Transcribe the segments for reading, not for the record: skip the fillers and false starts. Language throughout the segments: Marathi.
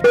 जय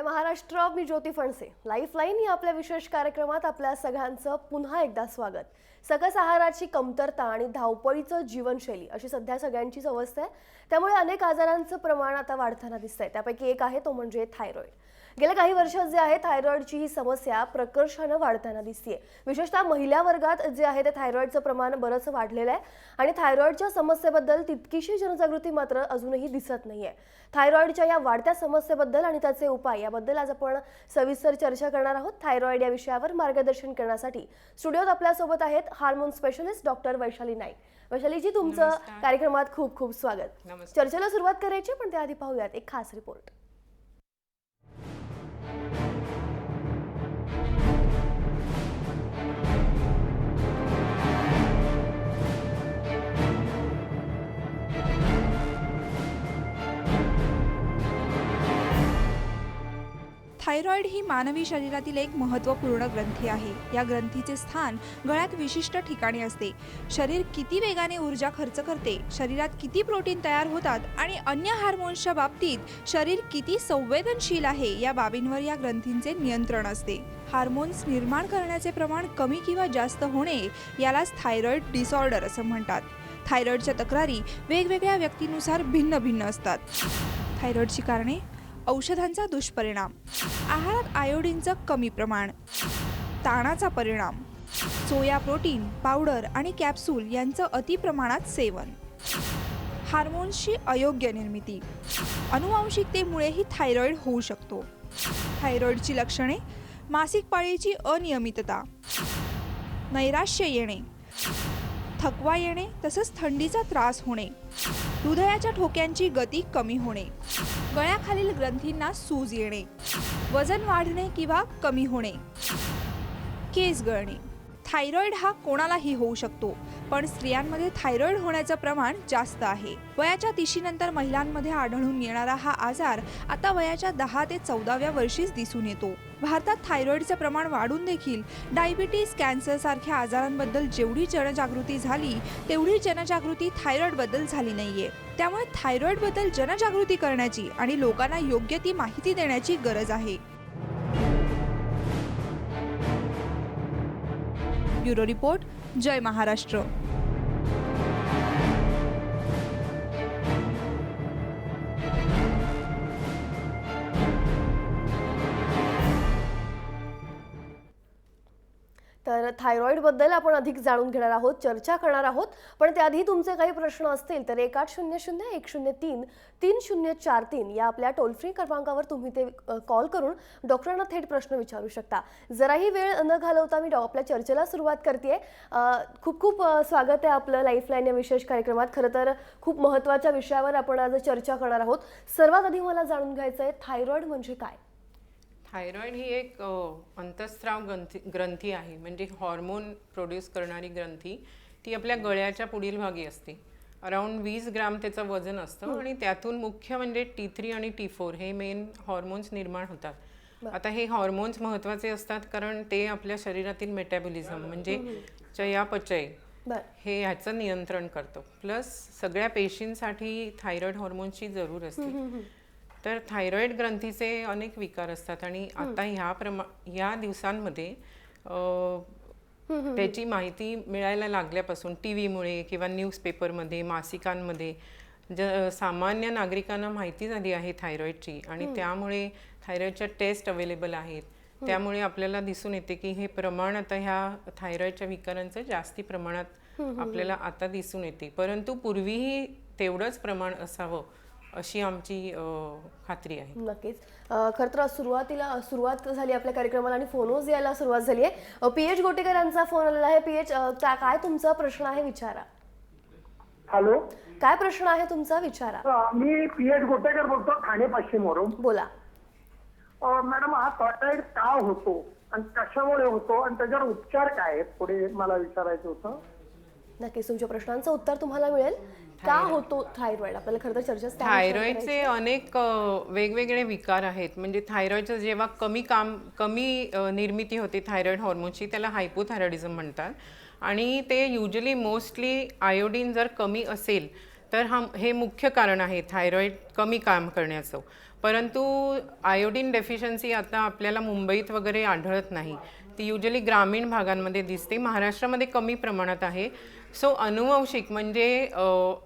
महाराष्ट्र. मी ज्योती फणसे. लाईफलाईन या आपल्या विशेष कार्यक्रमात आपल्या सगळ्यांचं पुन्हा एकदा स्वागत. सकस आहाराची कमतरता आणि धावपळीचं जीवनशैली अशी सध्या सगळ्यांचीच अवस्था आहे. त्यामुळे अनेक आजारांचं प्रमाण आता वाढताना दिसतंय. त्यापैकी एक आहे तो म्हणजे थायरॉइड. गेल्या काही वर्षात जे आहे थायरॉइडची ही समस्या प्रकर्षाने वाढताना दिसतेय. विशेषतः महिला वर्गात जे आहे ते थायरॉइडचं प्रमाण बरंच वाढलेलं आहे आणि थायरॉइडच्या समस्येबद्दल तितकीशी जनजागृती मात्र अजूनही दिसत नाहीये. थायरॉइडच्या या वाढत्या समस्येबद्दल आणि त्याचे उपाय याबद्दल आज आपण सविस्तर चर्चा करणार आहोत. थायरॉइड या विषयावर मार्गदर्शन करण्यासाठी स्टुडिओत आपल्यासोबत आहेत hormone specialist doctor Vaishali Naik. वैशालीजी, तुमचं कार्यक्रमात खूप खूप स्वागत. चर्चेला सुरुवात करायची, पण त्याआधी पाहूयात एक खास रिपोर्ट. थायरॉइड ही मानवी शरीरातील एक महत्त्वपूर्ण ग्रंथी आहे. या ग्रंथीचे स्थान गळ्यात विशिष्ट ठिकाणी असते. शरीर किती वेगाने ऊर्जा खर्च करते, शरीरात किती प्रोटीन तयार होतात आणि अन्य हार्मोन्सच्या बाबतीत शरीर किती संवेदनशील आहे या बाबींवर या ग्रंथींचे नियंत्रण असते. हार्मोन्स निर्माण करण्याचे प्रमाण कमी किंवा जास्त होणे यालाच थायरॉइड डिसऑर्डर असं म्हणतात. थायरॉइडच्या तक्रारी वेगवेगळ्या व्यक्तीनुसार भिन्न भिन्न असतात. थायरॉइडची कारणे: औषधांचा दुष्परिणाम, आहारात आयोडीनचं कमी प्रमाण, ताणाचा परिणाम, सोया प्रोटीन पावडर आणि कॅप्सूल यांचं अतिप्रमाणात सेवन, हार्मोन्सची अयोग्य निर्मिती, अनुवांशिकतेमुळेही थायरॉइड होऊ शकतो. थायरॉइडची लक्षणे: मासिक पाळीची अनियमितता, नैराश्य येणे, थकवा येणे, तसंच थंडीचा त्रास होणे, हृदयाच्या ठोक्यांची गती कमी होणे, गळ्याखालील ग्रंथींना सूज येणे, वजन वाढणे किंवा कमी होणे, केस गळणे. थायरॉइड हा कोणालाही होऊ शकतो, पण स्त्रियांमध्ये थायरॉइड होण्याचं प्रमाण जास्त आहे. वयाच्या 30 नंतर महिलांमध्ये आढळून येणारा हा आजार आता वयाच्या 10 ते 14व्या वर्षीच दिसून येतो. भारतात थायरॉइडचं प्रमाण वाढून देखील डायबिटीज, कॅन्सर सारख्या आजारांबद्दल जेवढी जनजागृती झाली तेवढी जनजागृती थायरॉइडबद्दल झाली नाहीये. त्यामुळे थायरॉइडबद्दल जनजागृती करण्याची आणि लोकांना योग्य ती माहिती देण्याची गरज आहे. ब्युरो रिपोर्ट, जय महाराष्ट्र. तर थायरॉइडबद्दल आपण अधिक जाणून घेणार आहोत, चर्चा करणार आहोत. पण त्याआधी तुमचे काही प्रश्न असतील तर 1800-103-3043 या आपल्या टोल फ्री क्रमांकावर तुम्ही ते कॉल करून डॉक्टरांना थेट प्रश्न विचारू शकता. जराही वेळ न घालवता मी आपल्या चर्चेला सुरुवात करते. खूप खूप स्वागत आहे आपलं लाईफलाईन या विशेष कार्यक्रमात. खरं तर खूप महत्त्वाच्या विषयावर आपण आज चर्चा करणार आहोत. सर्वात आधी मला जाणून घ्यायचं आहे, थायरॉइड म्हणजे काय? थायरॉइड ही एक अंतःस्राव ग्रंथी आहे, म्हणजे हॉर्मोन प्रोड्यूस करणारी ग्रंथी. ती आपल्या गळ्याच्या पुढील भागी असते. अराउंड 20 ग्राम त्याचं वजन असतं आणि त्यातून मुख्य म्हणजे T3 आणि T4 हे मेन हॉर्मोन्स निर्माण होतात. आता हे हॉर्मोन्स महत्त्वाचे असतात कारण ते आपल्या शरीरातील मेटाबॉलिझम म्हणजे चयापचय हे ह्याचं नियंत्रण करतं. प्लस सगळ्या पेशींसाठी थायरॉइड हॉर्मोन्सची जरूर असते. तर थायरॉइड ग्रंथीचे अनेक विकार असतात आणि आता ह्या दिवसांमध्ये त्याची माहिती मिळायला लागल्यापासून टीव्हीमुळे किंवा न्यूजपेपरमध्ये, मासिकांमध्ये सामान्य नागरिकांना माहिती झाली आहे थायरॉइडची आणि त्यामुळे थायरॉइडच्या टेस्ट अवेलेबल आहेत. त्यामुळे आपल्याला दिसून येते की हे प्रमाण आता ह्या थायरॉइडच्या विकारांचं जास्ती प्रमाणात आपल्याला आता दिसून येते. परंतु पूर्वीही तेवढंच प्रमाण असावं अशी आमची खात्री आहे. नक्कीच. खरं तर सुरुवात झाली आपल्या कार्यक्रमाला आणि फोनोज यायला सुरुवात झाली आहे. पीएच गोटेकर यांचा फोन आलेला आहे. पीएच, काय तुमचा प्रश्न आहे विचारा. हॅलो, काय प्रश्न आहे तुमचा विचारा. मी पीएच गोटेकर बोलतो, ठाणे पश्चिमवरून. बोला. मॅडम, हा थायरॉइड का होतो आणि कशामुळे होतो आणि त्याच्यावर उपचार काय आहेत पुढे मला विचारायचं होतं. नक्कीच तुमच्या प्रश्नांचं उत्तर तुम्हाला मिळेल. का होतो थायरॉइड? आपल्याला खरं तर चर्चा त्याविषयी थायरॉइडचे करायची. अनेक वेगवेगळे विकार आहेत. म्हणजे थायरॉइडचं जेव्हा कमी निर्मिती होते थायरॉइड हॉर्मोनची, त्याला हायपोथायरॉइडिझम म्हणतात. आणि ते युजली मोस्टली आयोडीन जर कमी असेल तर हे मुख्य कारण आहे थायरॉइड कमी काम करण्याचं. परंतु आयोडीन डेफिशियन्सी आता आपल्याला मुंबईत वगैरे आढळत नाही. ती युजली ग्रामीण भागांमध्ये दिसते. महाराष्ट्रामध्ये कमी प्रमाणात आहे. सो अनुवंशिक म्हणजे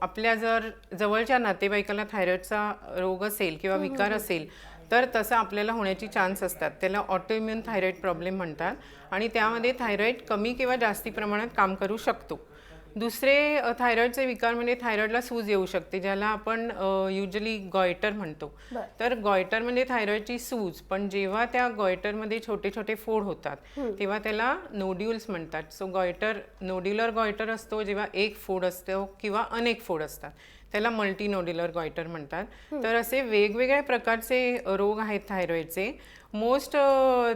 आपल्या जर जवळच्या नातेवाईकाला थायरॉइडचा रोग असेल किंवा विकार असेल तर तसं आपल्याला होण्याची चान्स असतात. त्याला ऑटोइम्युन थायरॉइड प्रॉब्लेम म्हणतात. आणि त्यामध्ये थायरॉइड कमी किंवा जास्ती प्रमाणात काम करू शकतो. दुसरे थायरॉइडचे विकार म्हणजे थायरॉइडला सूज येऊ शकते, ज्याला आपण युजली गॉयटर म्हणतो. तर गॉयटर म्हणजे थायरॉइडची सूज, पण जेव्हा त्या गॉयटरमध्ये छोटे छोटे फोड होतात तेव्हा त्याला नोड्युल्स म्हणतात. सो नोड्युलर गॉयटर असतो जेव्हा एक फोड असतो किंवा अनेक फोड असतात, त्याला मल्टी नोड्युलर गॉयटर म्हणतात. तर असे वेगवेगळ्या प्रकारचे रोग आहेत थायरॉइडचे.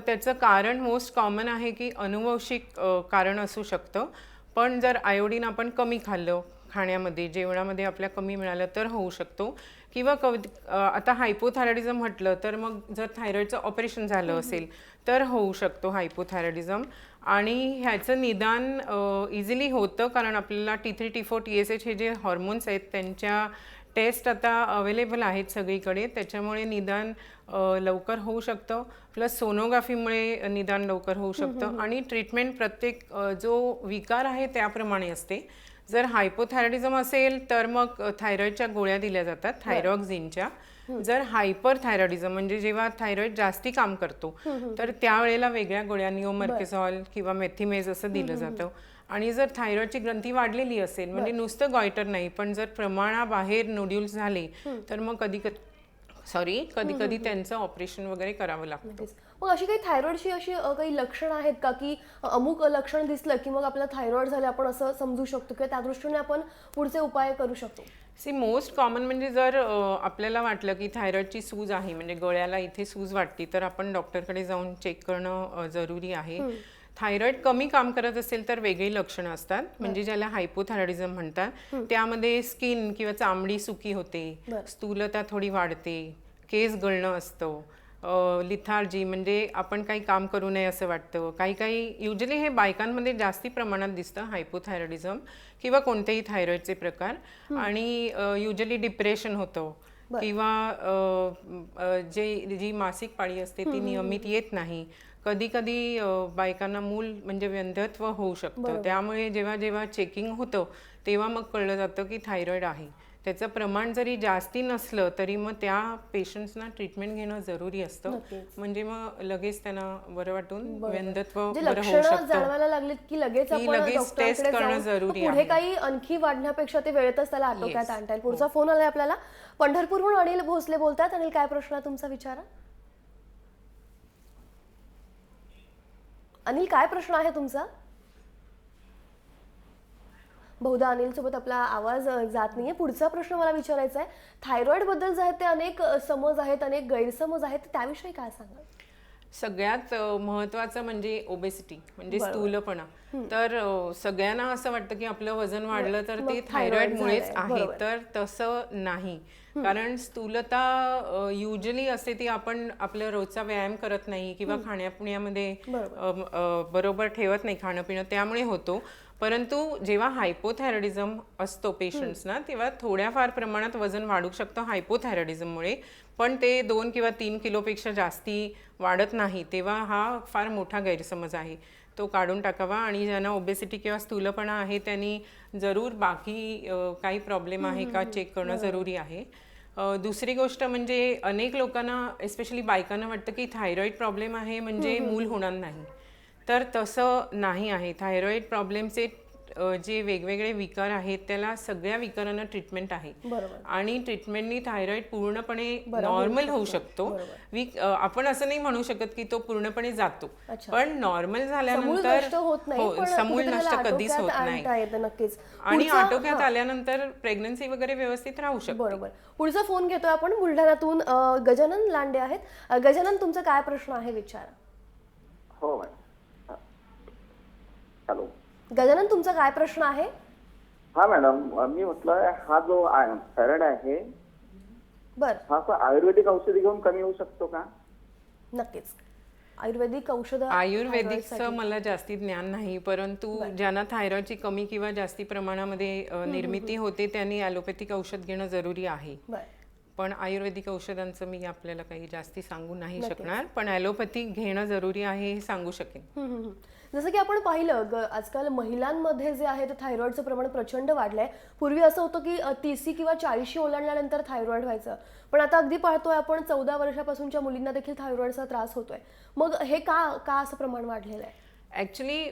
त्याचं कारण मोस्ट कॉमन आहे की अनुवंशिक कारण असू शकतं. पण जर आयोडीन आपण कमी खाल्लं, खाण्यामध्ये जेवणामध्ये आपल्या कमी मिळालं तर होऊ शकतो. किंवा आता हायपोथायरॉइडिझम म्हटलं तर मग जर थायरॉइडचं ऑपरेशन झालं असेल तर होऊ शकतो हायपोथायरॉइडिझम. आणि ह्याचं निदान इझिली होतं, कारण आपल्याला T3, T4, TSH हे जे हॉर्मोन्स आहेत त्यांच्या टेस्ट आता अवेलेबल आहेत सगळीकडे. त्याच्यामुळे निदान लवकर होऊ शकतं. प्लस सोनोग्राफीमुळे निदान लवकर होऊ शकतं. आणि ट्रीटमेंट प्रत्येक जो विकार आहे त्याप्रमाणे असते. जर हायपोथायरॉइडिझम असेल तर मग थायरॉइडच्या गोळ्या दिल्या जातात थायरॉक्झिनच्या. जर हायपरथायरॉइडिझम म्हणजे जेव्हा थायरॉइड जास्ती काम करतो तर त्यावेळेला वेगळ्या गोळ्या निओमर्केझॉल किंवा मेथिमेज असं दिलं जातं. आणि जर थायरॉइडची ग्रंथी वाढलेली असेल, म्हणजे नुसतं गॉयटर नाही पण जर प्रमाणाबाहेर नोड्युल्स झाले तर मग कधी कधी त्यांचं ऑपरेशन वगैरे करावं लागतं. मग अशी काही थायरॉइडची अशी काही लक्षणं आहेत का की अमुक लक्षण दिसलं की मग आपल्याला थायरॉइड झालं आपण असं समजू शकतो किंवा त्या दृष्टीने आपण पुढचे उपाय करू शकतो? मोस्ट कॉमन म्हणजे जर आपल्याला वाटलं की थायरॉइडची सूज आहे, म्हणजे गळ्याला इथे सूज वाटते, तर आपण डॉक्टरकडे जाऊन चेक करणं जरुरी आहे. थायरॉइड कमी काम करत असेल तर वेगळी लक्षणं असतात, म्हणजे ज्याला हायपोथायरॉइडिझम म्हणतात. त्यामध्ये स्किन किंवा चामडी सुकी होते, स्थूलता थोडी वाढते, केस गळणं असतं, लिथार्जी म्हणजे आपण काही काम करू नये असं वाटतं. काही युजली हे बायकांमध्ये जास्ती प्रमाणात दिसतं हायपोथायरॉइडिझम किंवा कोणतेही थायरॉइडचे प्रकार. आणि युजली डिप्रेशन होतं किंवा जी मासिक पाळी असते ती नियमित येत नाही. कधी कधी बायकांना मूल म्हणजे वंध्यत्व होऊ शकतं. त्यामुळे जेव्हा जेव्हा चेकिंग होतं तेव्हा मग कळलं जातं की थायरॉइड आहे. त्याचं प्रमाण जरी जास्ती नसलं तरी मग त्या पेशंट्सना ट्रीटमेंट घेणं जरुरी असतं. म्हणजे मग लगेच त्यांना बरं वाटून वंध्यत्व बरं होऊ शकतं. जाणवायला लागले की लगेच आपण टेस्ट करणं जरुरी पुढे काही आणखी वाढण्यापेक्षा ते वेळेतच त्याला आटोक्यात आणता येईल. पुढचा फोन आलाय आपल्याला. पंढरपूरहून अनिल भोसले बोलतात. अनिल, काय प्रश्न आहे तुमचा? विचारा. अनिल, काय प्रश्न आहे तुमचा? बहुधा अनिल सोबत आपला आवाज जात नाहीये. पुढचा प्रश्न मला विचारायचा आहे, थायरॉइड बद्दल जे आहेत ते अनेक समज आहेत, अनेक गैरसमज आहेत, त्याविषयी काय सांगाल? सगळ्यात महत्त्वाचं म्हणजे ओबेसिटी म्हणजे स्थूलपणा. तर सगळ्यांना असं वाटतं की आपलं वजन वाढलं तर ते थायरॉइडमुळेच आहे, तर तसं नाही. कारण स्थूलता युजली असते ती आपण आपलं रोजचा व्यायाम करत नाही किंवा खाण्यापिण्यामध्ये बरोबर ठेवत नाही खाणं पिणं, त्यामुळे होतो. परंतु जेव्हा हायपोथायरॉइडिझम असतो पेशंट्सना तेव्हा थोड्याफार प्रमाणात वजन वाढू शकतं हायपोथायरॉइडिझममुळे, पण ते 2 किंवा 3 किलोपेक्षा जास्ती वाढत नाही. तेव्हा हा फार मोठा गैरसमज आहे, तो काढून टाकावा. आणि ज्यांना ओबेसिटी किंवा स्थूलपणा आहे त्यांनी जरूर बाकी काही प्रॉब्लेम आहे का चेक करणं जरुरी आहे. दुसरी गोष्ट म्हणजे अनेक लोकांना एस्पेशली बायकांना वाटतं की थायरॉइड प्रॉब्लेम आहे म्हणजे मूल होणार नाही, तर तसं नाही आहे. थायरॉइड प्रॉब्लेमचे जे वेगवेगळे विकार आहेत त्याला सगळ्या विकारांना ट्रीटमेंट आहे. आणि ट्रीटमेंटनी थायरॉइड पूर्णपणे नॉर्मल होऊ शकतो. आपण असं नाही म्हणू शकत की तो पूर्णपणे जातो, पण नॉर्मल झाल्यानंतर समूळ नष्ट कधीच होत नाही. आणि आटोक्यात आल्यानंतर प्रेग्नन्सी वगैरे व्यवस्थित राहू शकते. बरोबर. पुढचा फोन घेतोय आपण. बुलढाण्यातून गजानन लांडे आहेत. गजानन, तुमचा काय प्रश्न आहे? विचारा. हो मॅडम. हॅलो गजानन, तुमचा काय प्रश्न आहे? हा मॅडम, मी म्हटलं हा जो थायरॉइड आहे बर, हा असं आयुर्वेदिक औषधी घेऊन कमी होऊ शकतो का? नक्कीच. आयुर्वेदिक औषधं आयुर्वेदिकचं मला जास्ती ज्ञान नाही, परंतु ज्यांना थायरॉइडची कमी किंवा जास्ती प्रमाणामध्ये निर्मिती होते त्यांनी ॲलोपॅथिक औषध घेणं जरुरी आहे. बर, पण आयुर्वेदिक औषधांचं मी आपल्याला काही जास्ती सांगू नाही शकणार, पण ॲलोपॅथिक घेणं जरुरी आहे हे सांगू शकेन. जसं की आपण पाहिलं आजकाल महिलांमध्ये जे आहे ते थायरॉइडचं प्रमाण प्रचंड वाढलंय. पूर्वी असं होतं की 30 किंवा 40 ओलांडल्यानंतर थायरॉइड व्हायचं, पण आता अगदी पाहतोय आपण 14 वर्षापासूनच्या मुलींना देखील थायरॉइडचा त्रास होतोय. मग हे का असं प्रमाण वाढलेलं आहे? ॲक्च्युली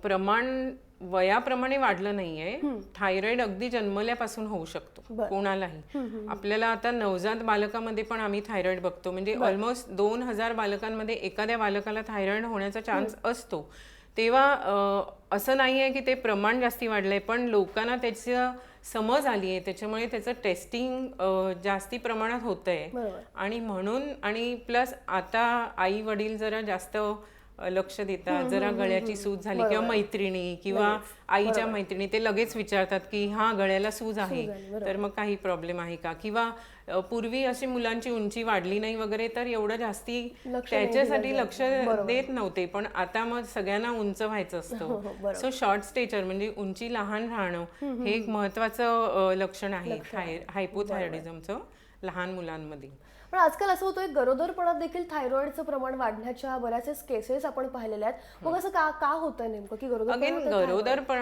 प्रमाण वयाप्रमाणे वाढलं नाहीये. थायरॉइड अगदी जन्मल्यापासून होऊ शकतो कोणालाही. आपल्याला आता नवजात बालकामध्ये पण आम्ही थायरॉइड बघतो, म्हणजे ऑलमोस्ट 2000 बालकांमध्ये एखाद्या बालकाला थायरॉइड होण्याचा चान्स असतो. तेव्हा असं नाही आहे की ते प्रमाण जास्ती वाढलंय, पण लोकांना त्याची समज आली आहे, त्याच्यामुळे त्याचं टेस्टिंग जास्ती प्रमाणात होतंय. आणि म्हणून आणि प्लस आता आई वडील जरा जास्त लक्ष देतात. जरा गळ्याची सूज झाली किंवा मैत्रिणी किंवा आईच्या मैत्रिणी ते लगेच विचारतात की हा गळ्याला सूज आहे, तर मग काही प्रॉब्लेम आहे का? किंवा पूर्वी अशी मुलांची उंची वाढली नाही वगैरे तर एवढं जास्ती त्याच्यासाठी लक्ष देत नव्हते, पण आता मग सगळ्यांना उंच व्हायचं असतं. सो शॉर्ट स्टेचर म्हणजे उंची लहान राहणं हे एक महत्वाचं लक्षण आहे हायपोथायरॉइडिझमचं लहान मुलांमध्ये. पण आजकाल असं होतंय गरोदरपणात देखील थायरॉइडचं प्रमाण वाढण्याच्या बऱ्याचशा केसेस आपण पाहिलेल्या आहेत. मग असं का होतंय नेमकं की अगेन गरोदरपण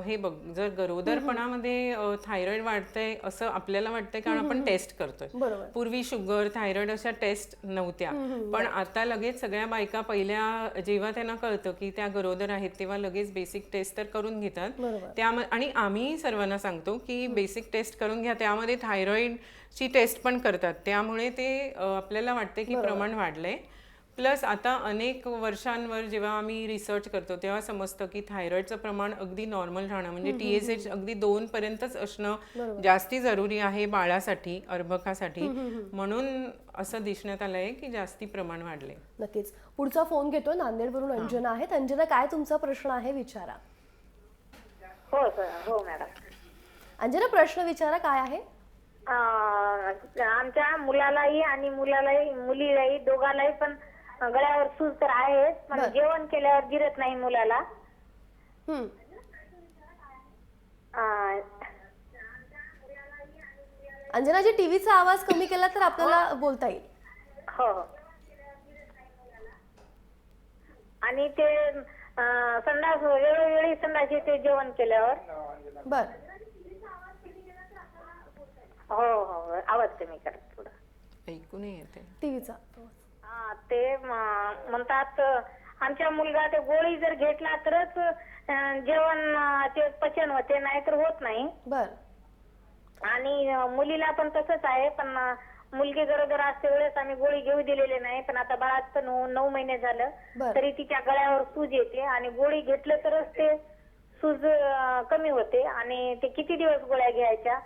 हे बघ, जर गरोदरपणामध्ये थायरॉइड वाढतंय असं आपल्याला वाटतंय कारण आपण टेस्ट करतोय. पूर्वी शुगर थायरॉइड अशा टेस्ट नव्हत्या, पण आता लगेच सगळ्या बायका पहिल्या जेव्हा त्यांना कळतं की त्या गरोदर आहेत तेव्हा लगेच बेसिक टेस्ट तर करून घेतात. आणि आम्ही सर्वांना सांगतो की बेसिक टेस्ट करून घ्या, त्यामध्ये थायरॉइड ची टेस्ट पण करतात, त्यामुळे ते आपल्याला वाटते की प्रमाण वाढलंय. प्लस आता अनेक वर्षांवर जेव्हा आम्ही रिसर्च करतो तेव्हा समजतं की थायरॉइडचं प्रमाण अगदी नॉर्मल राहणं म्हणजे TSH अगदी 2 पर्यंतच असणं जास्ती जरुरी आहे बाळासाठी, अर्भकासाठी. म्हणून असं दिसण्यात आलंय की जास्ती प्रमाण वाढले. नक्कीच. पुढचा फोन घेतोय, नांदेडवरून अंजना आहेत. अंजना, काय तुमचा प्रश्न आहे विचारा. हो सर, हो मॅडम. अंजना, प्रश्न विचारा, काय आहे? आमच्या मुलालाही आणि मुलीलाही दोघांनाही पण गळ्यावर सूज तर आहे, पण जेवण केल्यावर गिरत नाही मुलाला. अंजना जी, टीव्हीचा आवाज कमी केला तर आपल्याला बोलता येईल. हो. आणि ते संडास वेळोवेळी संडास येते जेवण केल्यावर. बर. हो हो, आवाज कमी करा थोडा. ऐकू नाही येते टीव्हीचा. ते म्हणतात आमच्या मुलगा ते गोळी जर घेतला तरच जेवण ते पचन होते, नाही तर होत नाही. बर. आणि मुलीला पण तसंच आहे, पण मुलगी गरोदर असते वेळेस आम्ही गोळी घेऊ दिलेले नाही, पण आता बाळाचं 9 महिने झालं तरी तिच्या गळ्यावर सूज येते आणि गोळी घेतलं तरच ते सूज कमी होते. आणि ते किती दिवस गोळ्या घ्यायच्या?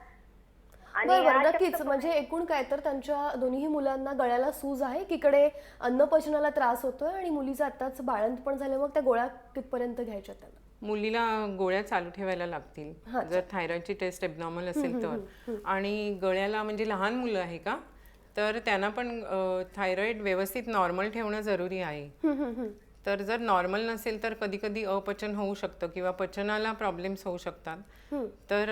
बरोबर, नक्कीच. म्हणजे एकूण काय तर त्यांच्या दोन्ही मुलांना गळ्याला सूज आहे, एकीकडे अन्नपचनाला त्रास होतोय आणि मुलीचं आताच बाळंत पण झालं. मग त्या गोळ्या कितपर्यंत घ्यायच्या त्यांना? मुलीला गोळ्या चालू ठेवायला लागतील जर थायरॉइडची टेस्ट एबनॉर्मल असेल तर. आणि गळ्याला म्हणजे लहान मुलं आहे का तर त्यांना पण थायरॉइड व्यवस्थित नॉर्मल ठेवणं जरुरी आहे. तर जर नॉर्मल नसेल तर कधी कधी अपचन होऊ शकतं किंवा पचनाला प्रॉब्लेम्स होऊ शकतात. तर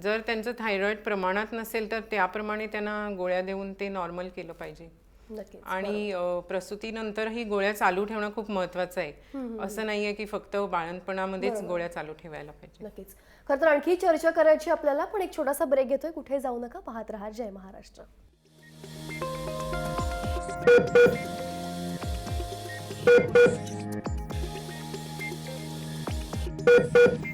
जर त्यांचं थायरॉइड प्रमाणात नसेल तर त्याप्रमाणे त्यांना गोळ्या देऊन ते नॉर्मल केलं पाहिजे. आणि प्रसूतीनंतरही गोळ्या चालू ठेवणं खूप महत्वाचं आहे. असं नाहीये की फक्त बाळंतपणामध्येच गोळ्या चालू ठेवायला पाहिजे. नक्कीच. खरं तर आणखी चर्चा करायची आपल्याला, पण एक छोटासा ब्रेक घेतोय. कुठे जाऊ नका, पाहत रहा जय महाराष्ट्र. Thank you.